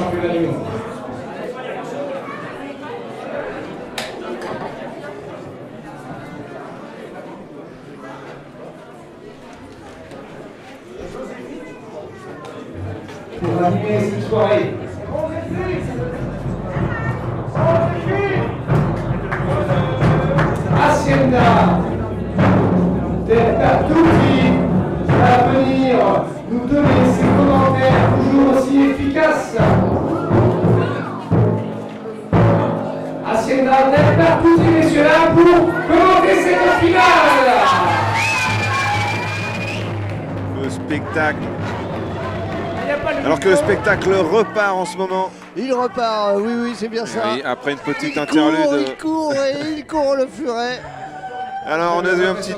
championnat du monde. Pour animer cette soirée. Hacienda del Tartufi va venir nous donner ses commentaires toujours aussi efficaces. Hacienda del Tartufi, messieurs là, pour commenter cette finale. Le spectacle. Alors que le spectacle repart en ce moment. Il repart, oui, c'est bien ça. Oui, après une petite Il interlude. court et il court le furet. Alors on a eu un petit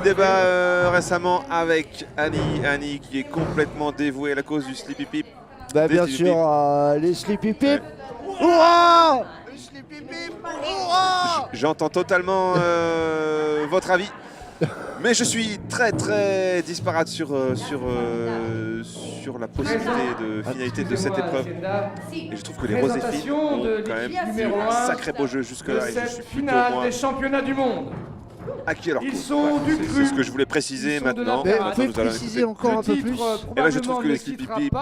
débat récemment avec Annie qui est complètement dévouée à la cause du Sleepy Pip. Bah, bien sûr, les Sleepy Pip. Hurrah! Les Sleepy Pip, hurrah! J'entends totalement votre avis. Mais je suis très disparate sur la possibilité de finalité de cette épreuve. Et je trouve que les Roséphines ont quand même eu un sacré beau jeu jusque-là. Et je suis plutôt, moi, des championnats du monde. acquis alors Ils sont du cru. c'est ce que je voulais préciser maintenant. Mais Maintenant, vous pouvez nous allons préciser écouter. encore un peu plus. Et là, je trouve que les Sleepy Pip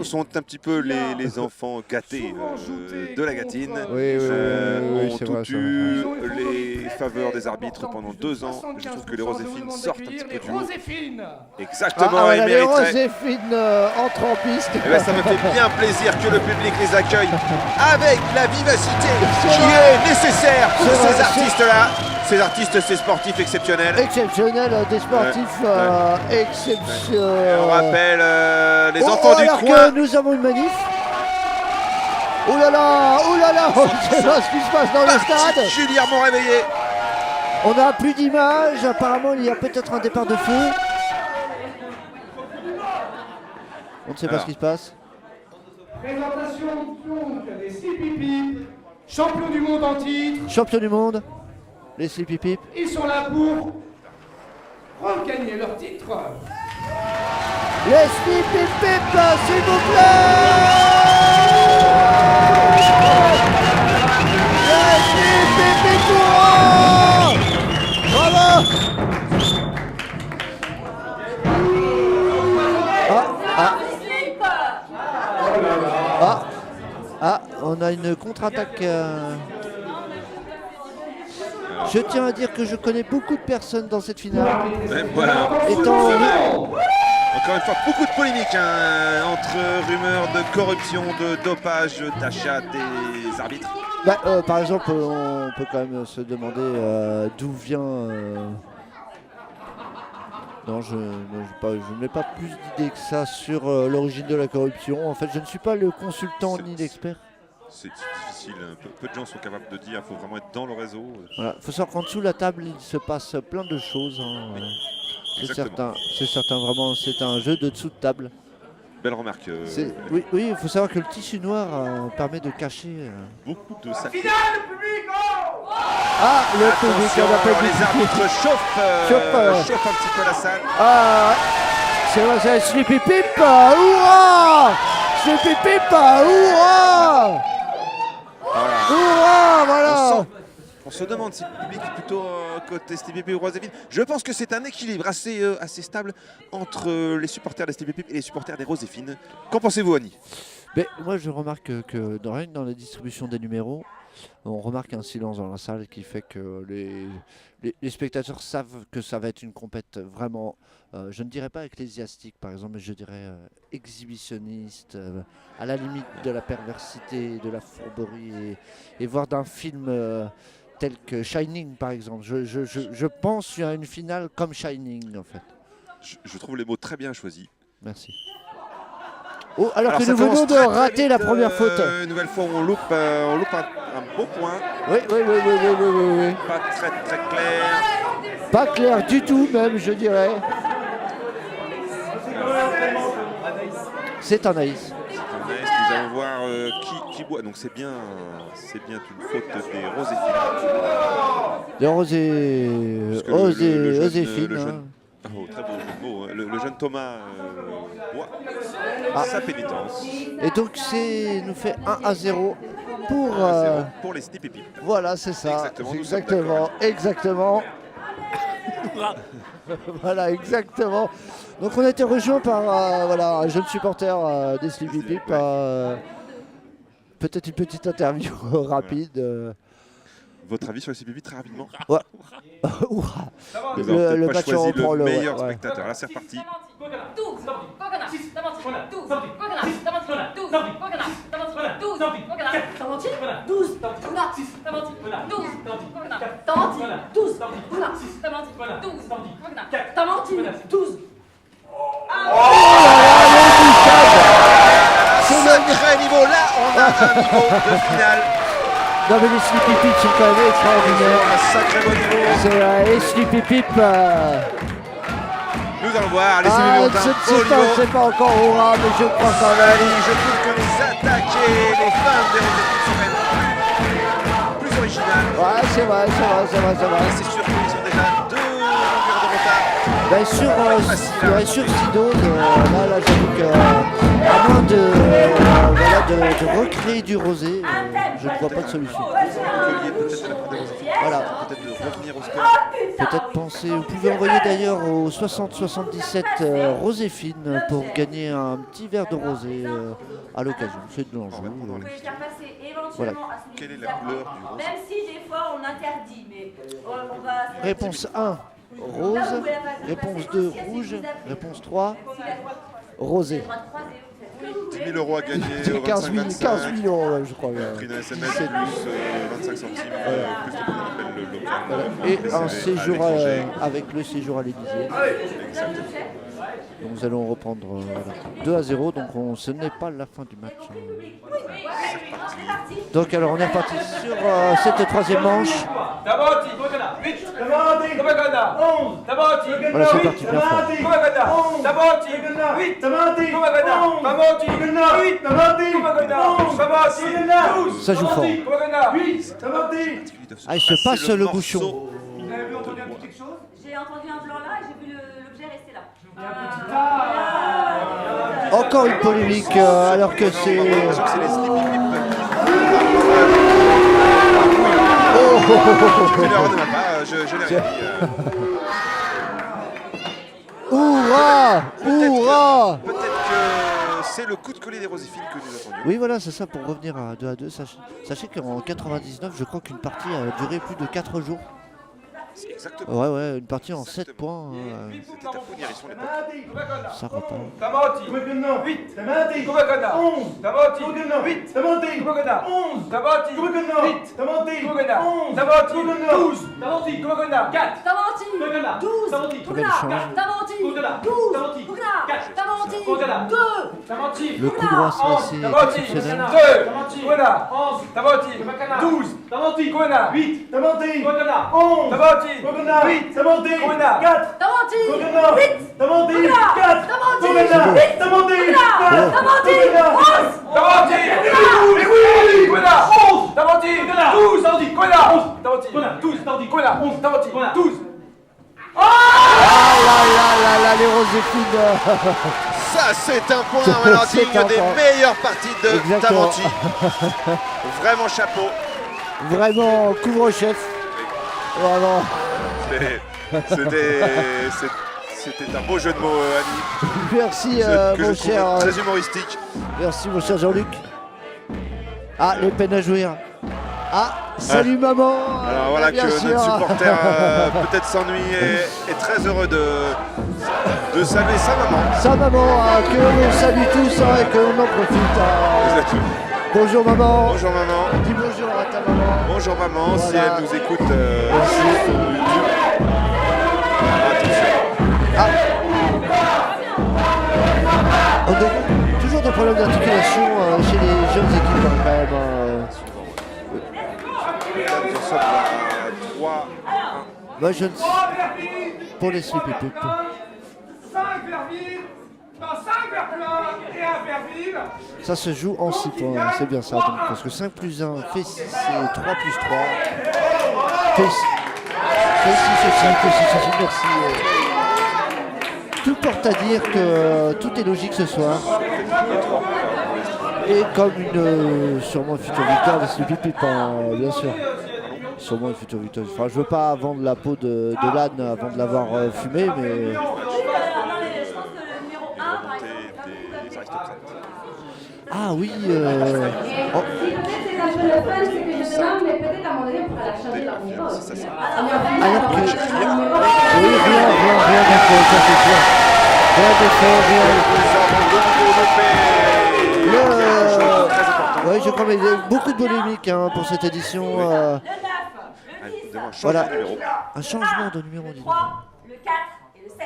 sont un petit peu les enfants gâtés de la gâtine. Oui, Ont c'est tout vrai, eu les faveurs des arbitres pendant 2 ans. Je trouve que les Roséphines sortent un petit peu du lot. Exactement, voilà, ils les mériteraient. Roséphines entrent en piste. Eh ben, ça me fait bien plaisir que le public les accueille avec la vivacité qui est nécessaire pour ces artistes-là. Ces artistes, ces sportifs exceptionnels. Exceptionnel, des sportifs exceptionnels. On rappelle les enfants du alors coin. que nous avons une manif. Oh là là, on ne sait pas ce qui se passe dans le stade. Particulièrement réveillés. On n'a plus d'images, apparemment il y a peut-être un départ de feu. On ne sait pas ce qui se passe. Présentation donc des Sleepy Pip, champions du monde en titre. Champion du monde, les Sleepy Pip. Ils sont là pour regagner leur titre. Les Sleepy Pip, s'il vous plaît. Les Sleepy Pip, courant. Bravo. On a une contre-attaque. Je tiens à dire que je connais beaucoup de personnes dans cette finale. Voilà. Étant Encore une fois, beaucoup de polémiques entre rumeurs de corruption, de dopage, d'achat des arbitres. par exemple, on peut quand même se demander d'où vient. Non, je n'ai pas plus d'idées que ça sur l'origine de la corruption. En fait, je ne suis pas le consultant ni l'expert. C'est difficile, peu de gens sont capables de dire, il faut vraiment être dans le réseau. Voilà, faut savoir qu'en dessous de la table, il se passe plein de choses. Oui, c'est certain, vraiment, c'est un jeu de dessous de table. Belle remarque. Oui, il faut savoir que le tissu noir permet de cacher. Beaucoup de saleté. Ah, le public, on appelle les arbitres chauffent un petit peu la salle. C'est Sleepy Pip, hurrah! Sleepy Pip, hurrah! Hurrah, voilà! On se demande si le public est plutôt côté Sleepy Pip ou Roséphine. Je pense que c'est un équilibre assez stable entre les supporters des Sleepy Pip et les supporters des Roséphines. Qu'en pensez-vous, Annie? Moi, je remarque que dans la distribution des numéros, on remarque un silence dans la salle qui fait que les spectateurs savent que ça va être une compète vraiment, je ne dirais pas ecclésiastique par exemple, mais je dirais exhibitionniste, à la limite de la perversité, de la fourberie, et voire d'un film tel que Shining par exemple. Je pense à une finale comme Shining en fait. Je trouve les mots très bien choisis. Merci. Oh, alors que nous venons de rater la première faute. Une nouvelle fois, on loupe un beau point. Oui. Pas très clair. Pas clair du tout même, je dirais. C'est un ace. Nous allons voir qui boit. Donc c'est bien une faute des Roséphines. Des Roséphines. Le Oh, très beau jeu de mots, hein. Le jeune Thomas boit sa pénitence. Et donc c'est nous fait 1-0 pour 1-0 pour les Snippy Pip. voilà, c'est ça. Exactement, nous sommes Exactement. Voilà, exactement. Donc on a été rejoint par voilà, un jeune supporter des Snippy Pip. Peut-être une petite interview rapide. Votre avis sur les Snippy Pip très rapidement? Ouais. Nous avons Le peut-être pas match choisi reprend le le meilleur ouais. spectateur. Là c'est reparti. Sacré niveau, là on a un niveau de finale. Non mais les Snippy Pip sont quand même extraordinaires. Un sacré bon niveau. C'est les Snippy Pip. Nous allons voir les Je Snippy ne Pip ont un beau niveau. sais pas encore Aura, mais je crois quand même. Allez, je trouve que les attaques et les fins des Roséfines sont quand même plus originales. Ouais, c'est vrai. Et c'est sûr qu'ils ont déjà 2 longueurs de retard. Ben sur Sido, là j'avoue que à moins de recréer du rosé, je ne vois pas de solution. Montpellier peut-être à la fin des Roséfines. Voilà. Peut-être de revenir au score. Peut-être penser, vous pouvez envoyer d'ailleurs au 60-77 Roséfine pour gagner un petit verre de rosé à l'occasion. C'est de l'enjeu. On va prendre Vous pouvez faire passer éventuellement Voilà. à celui Quelle est qui la d'accord. couleur du rose? Même si des fois on interdit, mais on va... Réponse 1, rose. Réponse 2, rouge. Réponse 3, rosé. 10 000 € à gagner au 15 000 25-25. euros, ouais, je crois. Prix d'un SMS plus 25 centimes, plus de qu'on appelle le local. Voilà. Et un séjour avec le séjour à l'Élysée. Donc nous allons reprendre voilà, 2-0, donc ce n'est pas la fin du match. Donc alors on est reparti sur cette troisième manche. Voilà, c'est parti bien fort. Ça joue fort. Ah, il se passe le bouchon. J'ai entendu un blanc là et j'ai vu l'objet rester là. Encore une polémique alors que c'est... C'est les Snippy Pip. C'est une erreur de ma part, je l'ai rien dit. Hourra! Peut-être que c'est le coup de collier des Roséfines que nous attendions. Oui, voilà, c'est ça, pour revenir à 2-2. Sachez qu'en 99, je crois qu'une partie a duré plus de 4 jours. C'est exactement. Ouais, une partie en 7 points. C'était à Pougnérisson l'époque. Ça repart. Tamati, 8, Tamati, Kubagana, 11, Tamati, 8, Tamati, Kubagana, 11, Tamati, 8, Tamati, Kubagana, 11, Tamati, 12, Tamati, Kubagana, 4, Tamanti, Kubagana, 12, Tamati, Très belle change. Tamanti, Kubagana, 12, Tamati, Kubagana, 4, Tamanti, Kubagana, 2, Tamati, Le coup droit sera assez 11, Tamati, exceptionnel. 2, Kubagana, 11, Tamati, 12, Tamati, Kubagana, 8, Tamati, Kubagana, 11, Tamati, Kubagana, 8, Tamati, Kubagana, 4, Tamanti, Kubagana, 8, Tamati, 4, Tamanti, Kubagana, 8, Tamati, 4, Tamanti, 11, Tamati, mais oui, Koena, 11, Tamati, 12, Tamati, Koena, 11, Tamati, 12, Tamati, Koena, 11, Tamati, 12. Ah là, les Roséfines. Ça, c'est un point alors C'est digne un des point. meilleures parties de Exactement. Tamanti. Vraiment chapeau. Vraiment, couvre-chef. Vraiment. C'était un beau jeu de mots, Annie. Merci, Que mon je cher. trouve très humoristique. Merci, mon cher Jean-Luc. Ah, les peines à jouir. Ah, salut maman. Alors voilà que bien notre sûr. supporter peut-être s'ennuie et est très heureux de saluer sa maman. Sa maman, que l'on salue tous et que l'on en profite. Bonjour maman. Bonjour maman. Dis bonjour à ta maman. Bonjour maman, si Voilà. elle nous écoute sur Merci. YouTube. Attention. Ah. On a toujours des problèmes d'articulation chez les jeunes équipes quand même. Là, nous en sommes à 3. Moi je ne sais. Pour les Snippy Pip. 5 vers vide, 5 vers plein et 1 vers vide. Ça se joue en 6 points, c'est bien ça. Donc, parce que 5 plus 1 fait 6 et 3 plus 3 fait 6 aussi, fait 6 aussi, merci. tout porte à dire que tout est logique ce soir. Et comme sûrement une future victoire de Sleepy Pip, bien sûr. Sûrement une future victoire. Enfin, je veux pas vendre la peau de l'âne avant de l'avoir fumé, mais... Je pense que le numéro 1, par exemple, des aristocrates. Ah oui, Si peut-être c'est un peu le fun, c'est que je demande, mais peut-être à un moment donné, on pourra la changer leur numéro aussi. C'est ça. alors que... Numéro Oui, rien d'effet, ça c'est sûr. Rien d'effet, oui, je crois, mais il y a eu beaucoup de polémiques pour cette édition. le 9, le 6, Voilà, de numéro. un changement de numéro. le dis donc. 3, le 4 et le 7.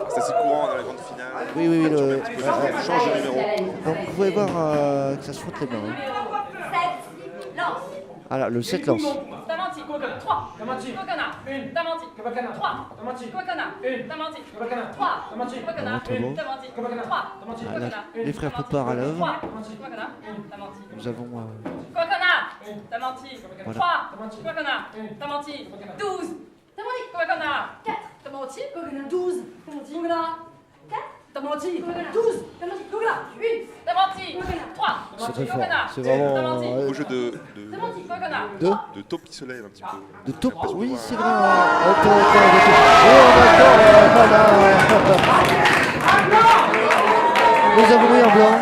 C'est assez courant dans les grandes finales. Oui, On change de numéro. Donc vous pouvez voir que ça se frotte les mains. Hein. Numéro 7, lance. Voilà, le 7 lance. Tamanti, 3. Tamanti, Kokana, 1. Tamanti, Kokana, 3. Tamanti, Kokana, 1. Tamanti, Kokana, 3. Tamanti, Kokana, 1. Tamanti, Kokana, 3. Tamanti, Ah, Kokana, là, les frères Popard à l'œuvre. 3. Tamanti, Kokana, 1. Tamanti, Nous avons Kokana, Tamanti, Voilà. 3. Kokana, Tamanti, 12. Tamanti, Kokana, 4. Tamanti, Kokana, 12. Tamanti, Kokana, 4. Tamanti, 12. Tamanti, Kokana, 8. Tamanti, 3. c'est très fort. Kokana, C'est vraiment Tamanti, Au jeu Tamanti, Kokana, de taupe qui se lève un petit peu. taupe. Oui, c'est vrai. On peut encore de taupe. Oh, d'accord, voilà. Nous avons mis en blanc.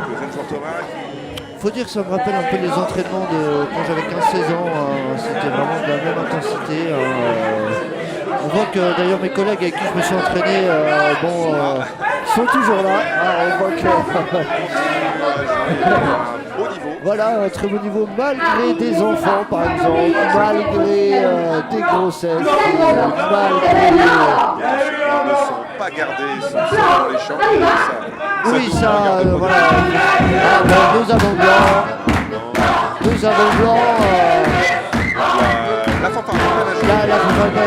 Deuxième Fortorin qui Faut dire que ça me rappelle un peu les entraînements de quand j'avais 15-16 ans. C'était vraiment de la même intensité. On voit que d'ailleurs mes collègues avec qui je me suis entraîné sont toujours là. On voit que au niveau. voilà, un très bon niveau malgré des enfants par exemple, malgré des grossesses, malgré... Ils ne sont pas gardés, sont dans les champs. Oui, ça, voilà. Deux avant blanc. Deux avant blanc. La fanfare.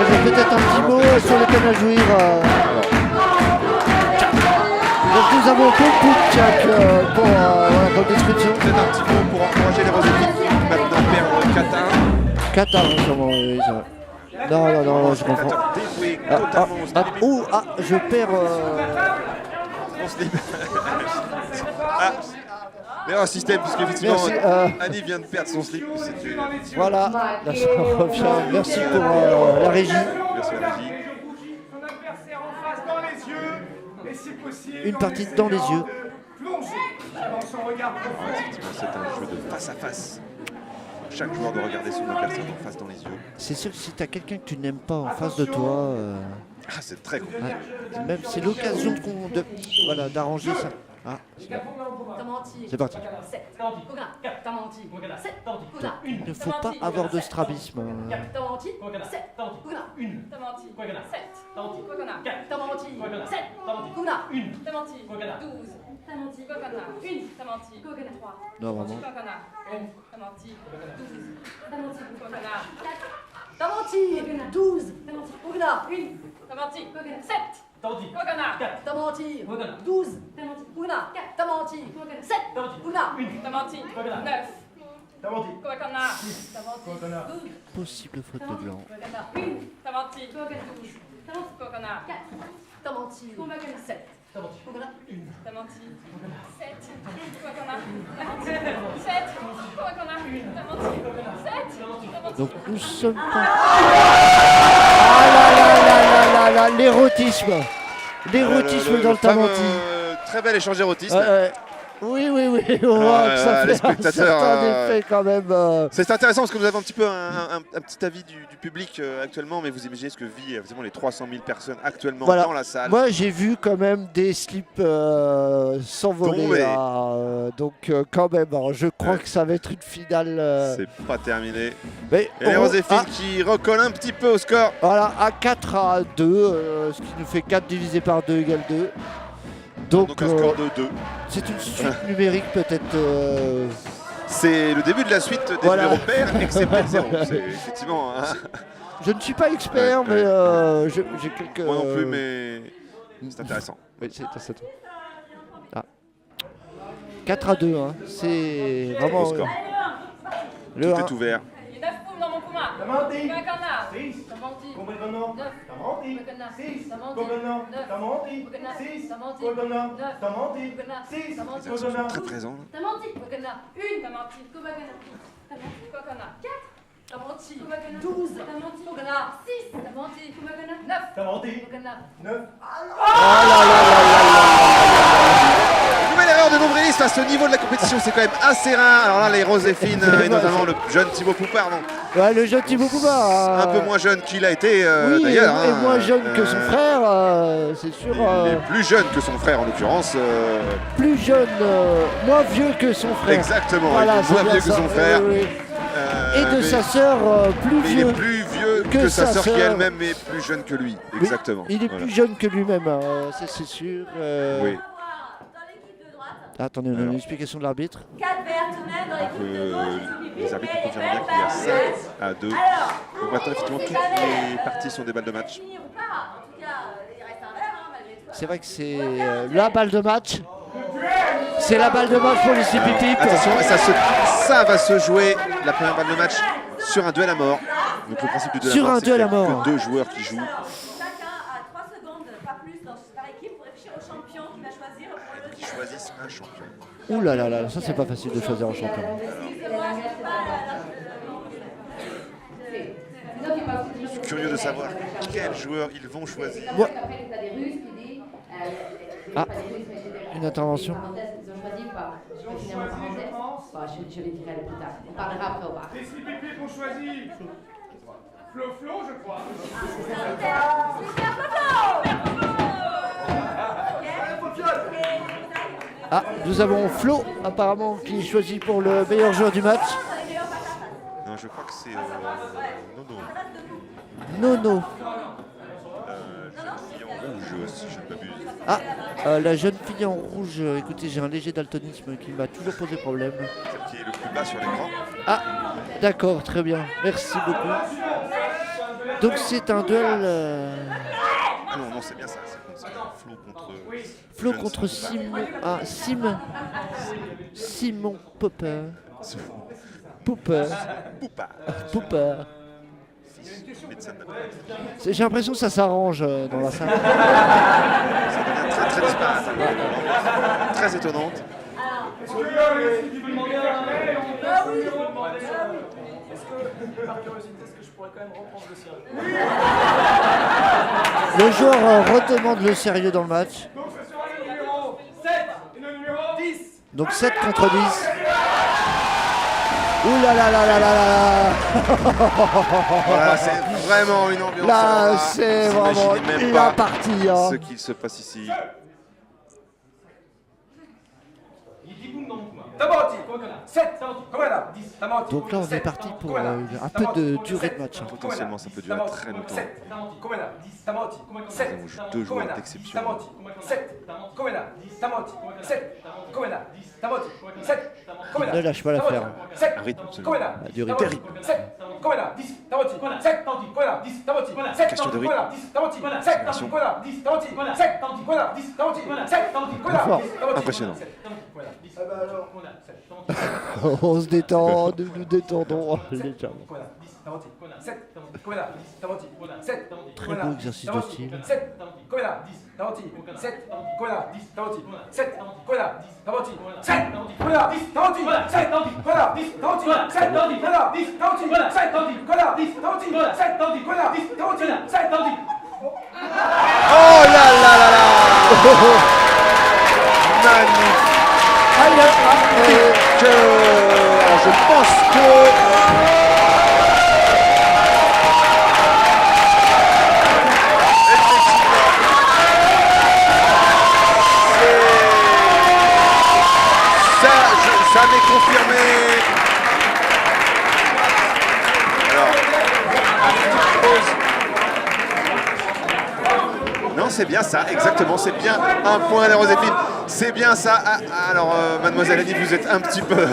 J'ai peut-être un petit mot sur le canne à jouir. Donc nous avons Poupchak pour comme description. Peut-être un petit mot pour encourager les Roséfites qui maintenant perdent 4 à 1. Qatar, sûrement, oui. Ça. Non, je comprends. Dévoué totalement au slip. Je perds. Au slip. L'erreur système, puisqu'effectivement, Merci, Annie vient de perdre son slip. C'est une... Voilà, là ça revient. Merci pour la régie. Merci à la régie. Son adversaire en face dans les yeux, et si possible, Une partie dans les yeux. Plongé dans son regard profond. Effectivement, c'est un jeu de face à face. Chaque joueur doit regarder son adversaire en face dans les yeux. C'est sûr que si tu as quelqu'un que tu n'aimes pas en face de toi, C'est très compliqué. même c'est l'occasion voilà, d'arranger ça. Tamanti, C'est parti. 7. Kokana, Tamanti, 7. Kokana, Il ne faut pas avoir de strabisme. Tamanti, 7. Kokana, Tamanti, 7. Kokana, Tamanti, 7. Kokana, Tamanti, 12. Tamanti, Kokana, 1. Tamanti, Kokana, 3. Non, vraiment. Kokana, Tamanti, 12. Tamanti, Kokana, 4. Tamanti, 12. Tamanti, Kokana, 1. Tamanti, 7. Kokana, Tamanti, 12. Tamanti, Kokana, Tamanti, 7. Kokana, Tamanti, 9. Kokana, Tamanti, 12. Possible faute de blanc. Kokana, 1. Tamanti, 12. Kokana, 4. Tamanti, 7. Kokana, Tamanti, 7. Kokana, Tamanti, 7. Kokana, Tamanti, 7. Donc nous sommes pas... Ah là, l'érotisme. L'érotisme dans le Tamanti. Très bel échange érotisme. Oui, on voit que ça les fait un spectateurs, certain effet quand même. C'est intéressant parce que vous avez un petit peu un petit avis du public actuellement, mais vous imaginez ce que vit évidemment les 300 000 personnes actuellement Voilà. dans la salle. Moi j'ai vu quand même des slips s'envoler. Tomber. Donc quand même, alors, je crois que ça va être une finale. C'est pas terminé. Mais Et les Roséfites qui recollent un petit peu au score. Voilà, à 4 à 2, ce qui nous fait 4 divisé par 2 égale 2. Donc un score de 2. c'est une suite numérique peut-être. C'est le début de la suite des Voilà. numéros pairs, excepté le 0. C'est effectivement... hein. Je ne suis pas expert, Ouais, mais j'ai quelques... Moi non plus, mais c'est intéressant. Oui, c'est intéressant. 4 à 2, hein. C'est vraiment... Au score. le Tout 1. est ouvert. Il y a 9 poules dans mon Puma. Tamanti. Cocoنا. 6. Tamanti. Cocoنا. 9. Tamanti. Cocoنا. 6. Tamanti. Coconá. 9. Tamanti. Coconá. 6. Tamanti. Coconá. 9. Tamanti. Coconá. 6. Tamanti. Les accents sont très présents. Tamanti. Coconá. 1. Tamanti. Coconá. Tamanti. Coconá. 4. Tamanti. Coconá. 12. Tamanti. Coconá. 6. Tamanti. Coconá. 9. Tamanti. Coconá. 9. Nouvelle erreur de nombriliste à ce niveau de la compétition, c'est quand même assez rare. Alors là, les Roséphine et notamment le jeune Thibaut Poupard, bon, Ouais, le jeune Thibaut Poupard. un peu moins jeune qu'il a été Oui, d'ailleurs. et hein. moins jeune que son frère, c'est sûr. Il est plus jeune que son frère en l'occurrence. Plus jeune, moins vieux que son frère. Exactement, Voilà, il est c'est moins bien vieux que ça. son frère. Oui, oui. Et de mais- sa sœur, plus mais il est vieux. plus vieux que sa sœur qui elle-même est plus jeune que lui. Oui, Exactement. il est Voilà. plus jeune que lui-même, c'est sûr. Oui. Dans l'équipe de droite, Attendez, on a Alors. une explication de l'arbitre. 4 verts tout de même dans l'équipe de gauche. Les arbitres confirment bien qu'il y a 7 à 2. Alors, Donc maintenant, effectivement, c'est toutes jamais, les parties sont des balles de match. finir ou pas. En tout cas, il reste un vert malgré tout. C'est vrai que c'est la balle de match. C'est la balle de match pour les CPP. Attention, ça va se jouer, la première balle de match, sur un duel à mort. Donc le principe du duel Sur à mort, un c'est duel à qu'il y a mort. que 2 joueurs qui jouent. Chacun a 3 secondes, pas plus, par équipe pour réfléchir au champion qui va choisir pour le Qui choisissent un champion. Ouh là là là, ça c'est pas facile de choisir un champion. Excusez-moi, je sais pas Je suis curieux de savoir quels joueurs ils vont choisir. Moi- Après, tu as des Russes qui disent. Ah, pas des Russes, mais j'ai des une intervention. parenthèses qu'ils ont choisi ou pas. Je peux finir ma parenthèse. Bon, je les dirai plus tard. On parlera après au bar. Les CPP qu'on choisit. Flo, je crois. Ah, nous avons Flo, apparemment, qui est choisi pour le meilleur joueur du match. Non, je crois que c'est Nono. jeune fille en rouge, si je ne m'abuse. Ah, la jeune fille en rouge, écoutez, j'ai un léger daltonisme qui m'a toujours posé problème. Celle qui est le plus bas sur l'écran. Ah, d'accord, très bien, merci beaucoup. Donc c'est un duel Ah non, non, c'est bien ça. C'est Flo contre. Flo jeune contre Simon Popper. Popper. Poupa. Popper. Médecin de mathématiques. J'ai l'impression que ça s'arrange dans la salle. Ça devient très très disparate. Très étonnante. Est-ce que les demander Est-ce que, par curiosité, est-ce que je pourrais quand même reprendre le sérieux? Le joueur redemande le sérieux dans le match. Donc ce sera le numéro 7 et le numéro 10. Donc 7 contre 10. Ouh là là là là là là. Voilà, c'est vraiment une ambiance. Là, alors c'est vous vraiment imaginez même la pas partie. Hein. ce qu'il se passe ici. Tamanti, 7, Coconá, 10, Tamanti. Donc là, on est parti pour un peu de durée de match. Hein. Potentiellement, ça peut durer très longtemps. 7, Coconá, 10, Tamanti, 7, Nous avons deux joueurs d'exception. Tamanti, 7, Coconá, 10, Tamanti, 7, Coconá, 10, Tamanti, 7, Coconá. Ne lâche pas l'affaire. 7, Un rythme absolument. Coconá, Du rythme. Terrible. 7, Coconá, 10, Tamanti, 7, Coconá, 10, Tamanti, 7, Question de rythme. Coconá, 10, Tamanti, 7, Coconá, 10, Tamanti, 7, Coconá, 10, Tamanti, 7, Coconá, Fort. 10, Tamanti. Impressionnant. Ah bah alors. On se détend, nous nous détendons légèrement. Très beau exercice de style. 7, Coconá, 10, Tamanti, 7, Coconá, 10, Tamanti, 7, Coconá, 10, Tamanti, 7, Coconá, 10, Tamanti, 7, Coconá, 10, Tamanti, 7, Coconá, 10, Tamanti, 7, Coconá, 10, Tamanti, 7, Coconá, 10, Tamanti, 7, Tamanti. Oh là là là là. Magnifique. Alors, je pense que ça m'est confirmé. Alors, petite pause. Non, c'est bien ça, exactement, c'est bien un point des Roséphine. C'est bien ça. Alors, mademoiselle Annie, vous êtes un petit peu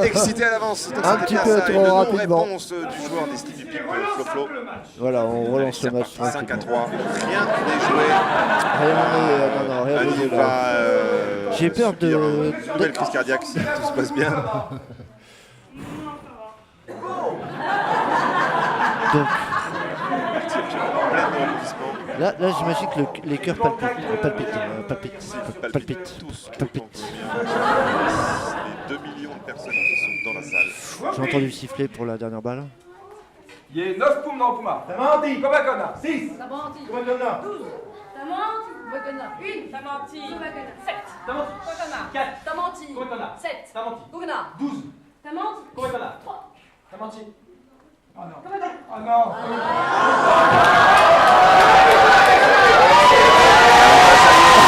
excitée à l'avance. Donc, Un c'était petit bien peu ça, trop une rapidement. réponse du joueur des Stevie Pip, Flo Flo. Voilà, on relance le match. 5 à 3, rien n'est joué. Rien Annie n'est va là. J'ai peur subir de- une nouvelle crise cardiaque si tout se passe bien. Donc En plein rebondissement. là j'imagine que les cœurs palpitent. Tous autant que les 2 millions de personnes qui sont dans la salle. J'ai entendu siffler pour la dernière balle. Il y a 9 poums dans le Puma. Tamanti. Kobakona. 6. Tamanti. Kobakona. 12. Tamanti. Kobakona. 1. Tamanti. Kobakona. 7. Tamanti. Kobakona. 4. Tamanti. Kobakona. 7. Tamanti. Kobakona. 12. Tamanti. Kobakona. 3. Tamanti. Oh non. Kobakona. Oh non.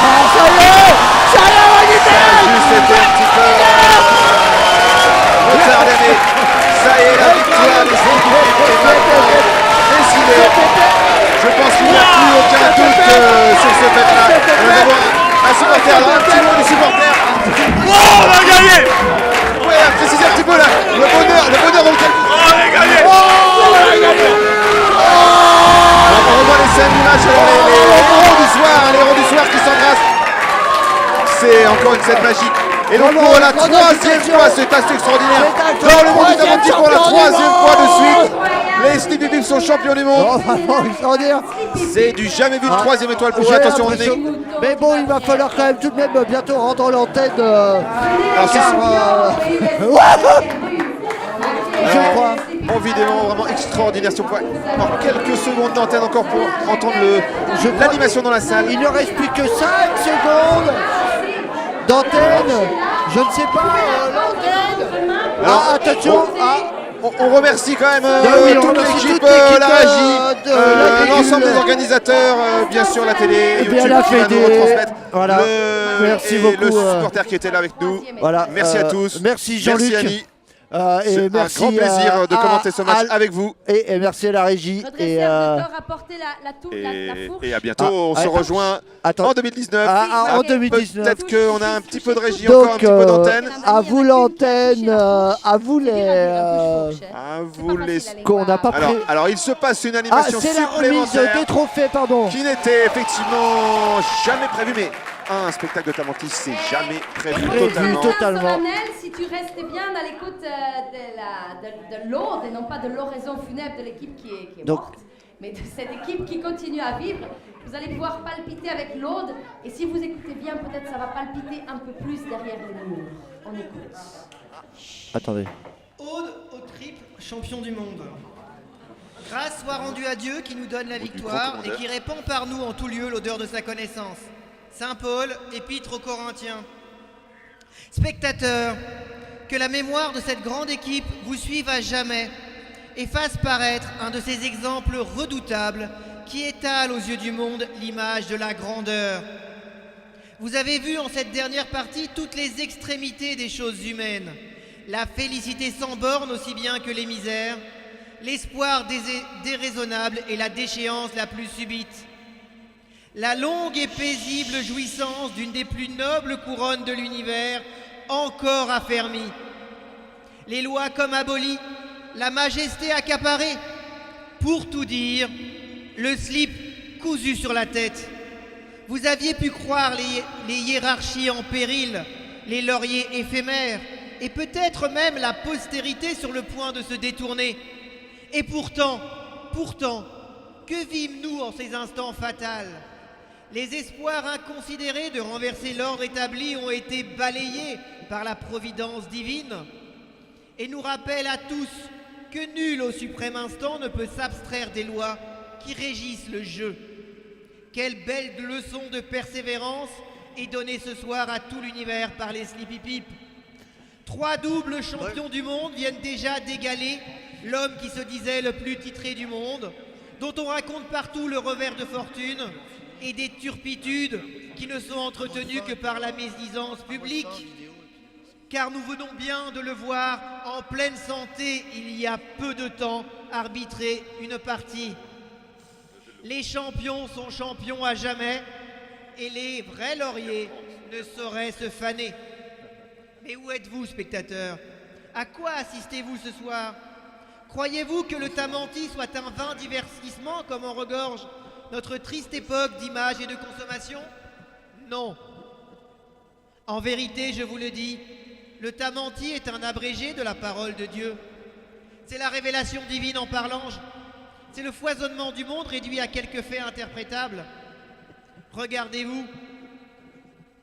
Ça a juste été un petit peu retardé, mais ça y est, la victoire des équipes est maintenant décidée. Je pense qu'il n'y a plus aucun doute sur ce fait-là. Nous avons un supporter, alors un petit mot des supporters. Oh, on a gagné! Ouais, précisez un petit peu là, le bonheur auquel vous... Oh, on a gagné! Oh, on a gagné! On revoit les scènes du match, alors les héros du soir qui s'embrassent. C'est encore une scène magique. Et donc pour la troisième fois, c'est assez extraordinaire. Dans le monde du Tamanti pour la troisième fois de suite, les Sleepy Pips sont champions du monde. Oh, vraiment extraordinaire. C'est du jamais vu de troisième étoile pour eux. J'ai Attention, on l'impression- est... Mais bon, il va falloir quand même tout de même bientôt rendre l'antenne. Alors, c'est- Je crois. En vidéo vraiment extraordinaire. Si on pouvait avoir quelques secondes d'antenne encore pour entendre l'animation dans la salle. Il ne reste plus que 5 secondes d'antenne. Je ne sais pas, l'antenne. Alors, Ah, attention. On remercie quand même Oui, on toute remercie l'équipe, toute l'équipe la régie, de la l'ensemble Gélule. des organisateurs, bien sûr la télé, bien YouTube la qui va nous Fédé. retransmettre. Voilà. Merci et beaucoup, le supporter qui était là avec nous. Voilà. Merci à tous. Merci Jean-Luc. Merci Annie. Et C'est merci un grand plaisir de commenter ce match avec vous. Et merci à la régie. Notre Et, serviteur a porté la fourche. Et à bientôt, Ah, on se attends. rejoint Attends. en 2019. En 2019. Peut-être qu'on a un petit peu de régie, encore un Donc, petit peu d'antenne. à vous l'antenne, à vous les... À vous les... qu'on n'a pas pris. Alors, il se passe une Ah, animation c'est la remise supplémentaire des trophées, pardon. qui n'était effectivement jamais prévue, mais un spectacle de Tamanti, c'est jamais prévu totalement. Totalement. Solennel, si tu restes bien à l'écoute de l'ordre et non pas de l'oraison funèbre de l'équipe qui est Donc- morte, mais de cette équipe qui continue à vivre, vous allez pouvoir palpiter avec l'aude et si vous écoutez bien, peut-être ça va palpiter un peu plus derrière les murs. On écoute. Attendez. Aude au triple champion du monde. Grâce soit rendue à Dieu qui nous donne la Au micro, victoire et commandeur. qui répand par nous en tout lieu l'odeur de sa connaissance. Saint Paul, épître aux Corinthiens. Spectateurs, que la mémoire de cette grande équipe vous suive à jamais et fasse paraître un de ces exemples redoutables qui étalent aux yeux du monde l'image de la grandeur. Vous avez vu en cette dernière partie toutes les extrémités des choses humaines, la félicité sans borne aussi bien que les misères, l'espoir déraisonnable et la déchéance la plus subite. La longue et paisible jouissance d'une des plus nobles couronnes de l'univers, encore affermie. Les lois comme abolies, la majesté accaparée. Pour tout dire, le slip cousu sur la tête. Vous aviez pu croire les hiérarchies en péril, les lauriers éphémères, et peut-être même la postérité sur le point de se détourner. Et pourtant, que vîmes-nous en ces instants fatals? Les espoirs inconsidérés de renverser l'ordre établi ont été balayés par la providence divine et nous rappellent à tous que nul au suprême instant ne peut s'abstraire des lois qui régissent le jeu. Quelle belle leçon de persévérance est donnée ce soir à tout l'univers par les Sleepy Pips. 3 doubles champions du monde viennent déjà d'égaler l'homme qui se disait le plus titré du monde, dont on raconte partout le revers de fortune et des turpitudes qui ne sont entretenues que par la médisance publique. Car nous venons bien de le voir en pleine santé il y a peu de temps arbitrer une partie. Les champions sont champions à jamais et les vrais lauriers ne sauraient se faner. Mais où êtes-vous, spectateurs? À quoi assistez-vous ce soir? Croyez-vous que le Tamanti soit un vain divertissement comme en regorge notre triste époque d'image et de consommation? Non. En vérité, je vous le dis, le Tamanti est un abrégé de la parole de Dieu. C'est la révélation divine en parlant. C'est le foisonnement du monde réduit à quelques faits interprétables. Regardez-vous.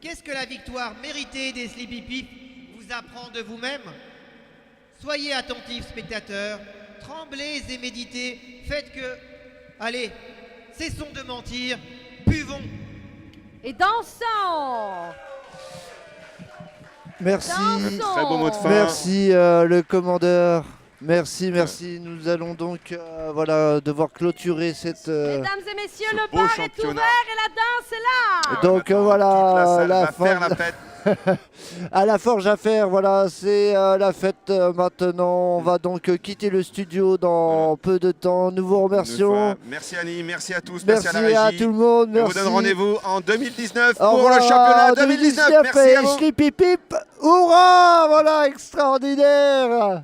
Qu'est-ce que la victoire méritée des Sleepy Pip vous apprend de vous-même? Soyez attentifs, spectateurs. Tremblez et méditez. Faites que... Allez, cessons de mentir. Buvons. Et dansons. Merci. Dansons. Très beau mot de fin. Merci le commandeur. Merci, merci. Nous allons donc voilà, devoir clôturer cette... Mesdames et messieurs, ce le beau bar est championnat. ouvert et la danse est là. Donc Maintenant, voilà, toute la salle la va faire fin. la fête. À la forge à faire, voilà, c'est la fête maintenant. On va donc quitter le studio dans peu de temps. Nous vous remercions. Merci Annie, merci à tous, Merci merci à la à régie. tout le monde. On Merci. vous donne rendez-vous en 2019 Au pour revoir, le championnat 2019. Merci et à vous. Sleepy Pip. Hurrah, voilà, extraordinaire.